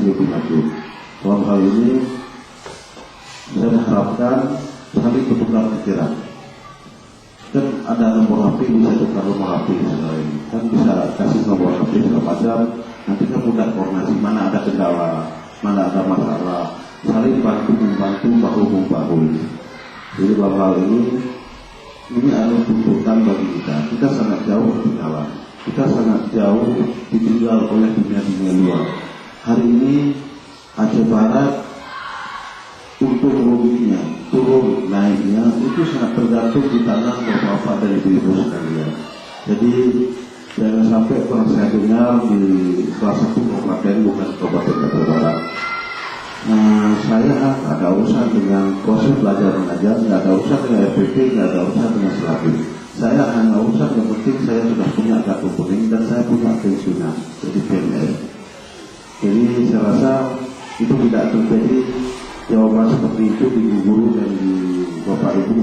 lebih maju. Dalam hal ini saya mengharapkan saling bertukar pikiran. Kan ada nomor HP, bisa tukar nomor HP sebenarnya. Kan bisa kasih nomor HP segala macam. Nanti kan mudah koordinasi, mana ada kendala, mana ada masalah, saling bantu membantu, bahu membahu. Jadi dalam hal ini adalah tuntutan bagi kita. Kita sangat jauh ketinggalan. Kita sangat jauh ditinggal oleh dunia-dunia luar. Hari ini Aceh Barat untuk ruginya, turun naiknya itu sangat tergantung di tangan bapak-bapak dan ibu-ibu sekalian. Jadi jangan sampai kalau saya dengar di salah satu kabupaten, bukan Kabupaten Aceh Barat, saya ada urusan dengan proses belajar mengajar, nggak ada urusan dengan RPP, nggak ada urusan dengan selapin. Saya hanya urusan yang penting saya sudah punya kartu kuning dan saya punya pensiunan, jadi PNS. Jadi saya rasa itu tidak terjadi jawaban seperti itu di guru dan di bapak ibu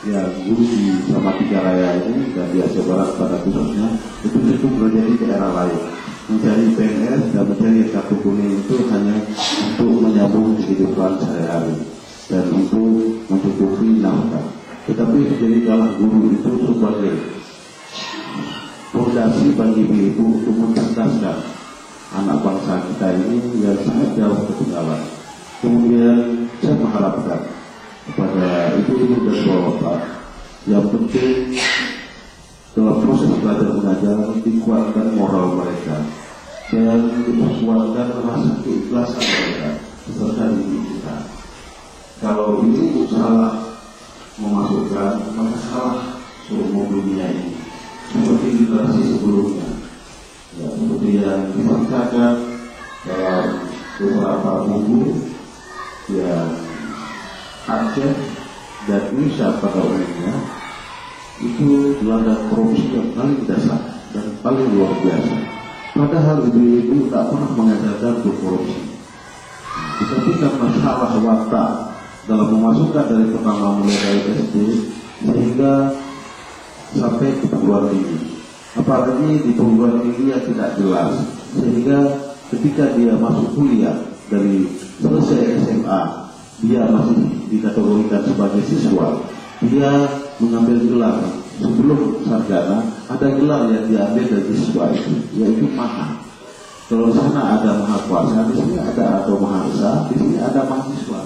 ya guru di Salatiga Raya ini dan di Aceh Barat pada khususnya itu terjadi di daerah lain. Mencari PNS dan mencari kartu kuning itu hanya untuk menyambung kehidupan sehari-hari dan untuk mencukupi nafkah. Tetapi menjadi kalah guru itu sebagai fondasi bagi ibu untuk mencerdaskan anak bangsa kita ini yang sangat jauh ketinggalan. Kemudian saya mengharapkan kepada ibu-ibu dan bapak yang penting dalam proses belajar mengajar dikuatkan moral mereka dan diperkuatkan rasa keikhlasan mereka serta diri kita. Kalau ini salah memasukkan, maka salah seumur dunia ini seperti generasi sebelumnya ya, seperti yang dibacakan dalam beberapa buku yang Aceh dan Indonesia pada umumnya itu dilanda korupsi yang paling dasar dan paling luar biasa. Padahal ibu-ibu tak pernah mengajarkan berkorupsi. Tetapi karena salah watak dalam memasukkan dari pertama mulai dari SD sehingga sampai ke perguruan tinggi. Apalagi di perguruan tinggi yang tidak jelas, sehingga ketika dia masuk kuliah dari selesai SMA dia masih dikategorikan sebagai siswa, dia mengambil gelar sebelum sarjana, ada gelar yang diambil dari siswa itu, yaitu maha. Kalau di sana ada maha kuasa, di sini ada atau maha esa, di sini ada mahasiswa.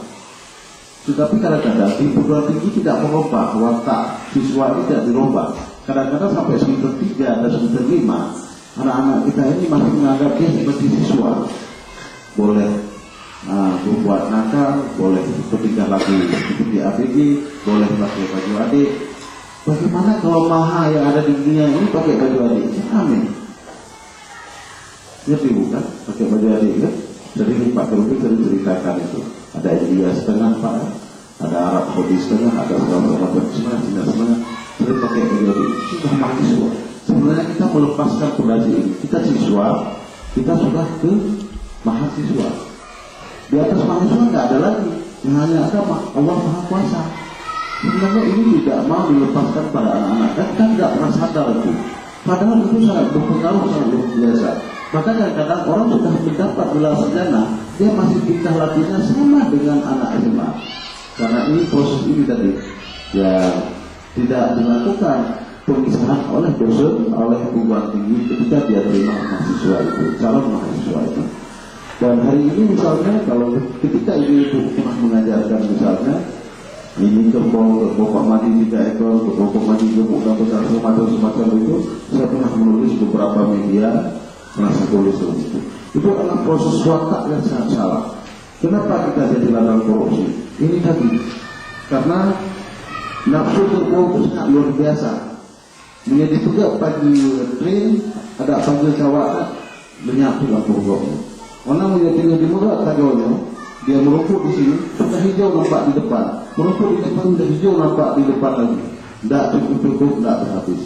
Tetapi kadang-kadang di perguruan tinggi tidak merubah watak siswa ini, tidak dirubah. Kadang-kadang sampai semester 3 dan semester 5 anak-anak kita ini masih menganggap dia seperti siswa. Boleh berbuat nakal, boleh bertingkah laku seperti ABG, boleh pakai baju adik. Bagaimana kalau maha yang ada di dunia ini pakai baju adik? Amin. Ngerti bukan? Pakai baju adik kan? Jadi Pak Kerupi sering ceritakan itu. Ada India setengah Pak, ada Arab Saudi setengah, ada Sarawak setengah, Cina setengah. Sering pakai baju adik. Sudah mahasiswa. Sebenarnya kita melepaskan pondasi ini. Kita siswa, kita sudah ke mahasiswa. Di atas mahasiswa nggak ada lagi, yang hanya ada Allah Maha Kuasa. Sebenarnya ini tidak mau dilepaskan pada anak-anak, dan kita tidak pernah sadar itu. Padahal itu sangat berpengaruh, sangat luar biasa. Maka kadang-kadang orang sudah mendapat gelar sarjana, dia masih tingkah lakunya sama dengan anak SMA. Karena ini proses ini tadi, ya tidak dilakukan pemisahan oleh dosen, oleh perguruan tinggi ketika dia terima mahasiswa itu, calon mahasiswa itu. Dan hari ini misalnya kalau ketika ibu pernah mengajarkan misalnya ini kerbau mati 3 ekor, kerbau mati gemuk dan besar semacam itu, saya pernah menulis beberapa media, pernah saya tulis itu. Itu adalah proses watak yang sangat salah. Kenapa kita jadi ladang korupsi? Ini tadi karena nafsu kerbau itu sangat luar biasa. Menjadi juga pagi train ada panggil cawak menyatu lah kerbau. Orang yang tinggal di mulut kadonya, dia merumput di sini, sudah hijau nampak di depan, merumput di depan sudah hijau nampak di depan lagi, tidak cukup, tidak terhabis.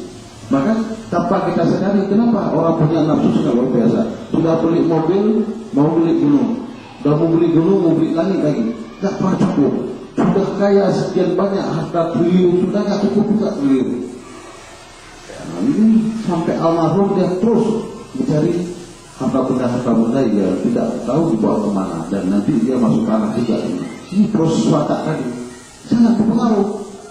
Maka tanpa kita sadari kenapa orang punya nafsu sangat luar biasa. Sudah beli mobil, mau beli gunung, sudah mau beli gunung, mau beli langit lagi, tidak pernah cukup. Sudah kaya sekian banyak harta triliun, sudah tidak cukup juga triliun. Nah, ini sampai almarhum dia terus mencari harta benda ya tidak tahu dibawa kemana dan nanti dia masuk tanah juga. Ini proses watak tadi sangat berpengaruh.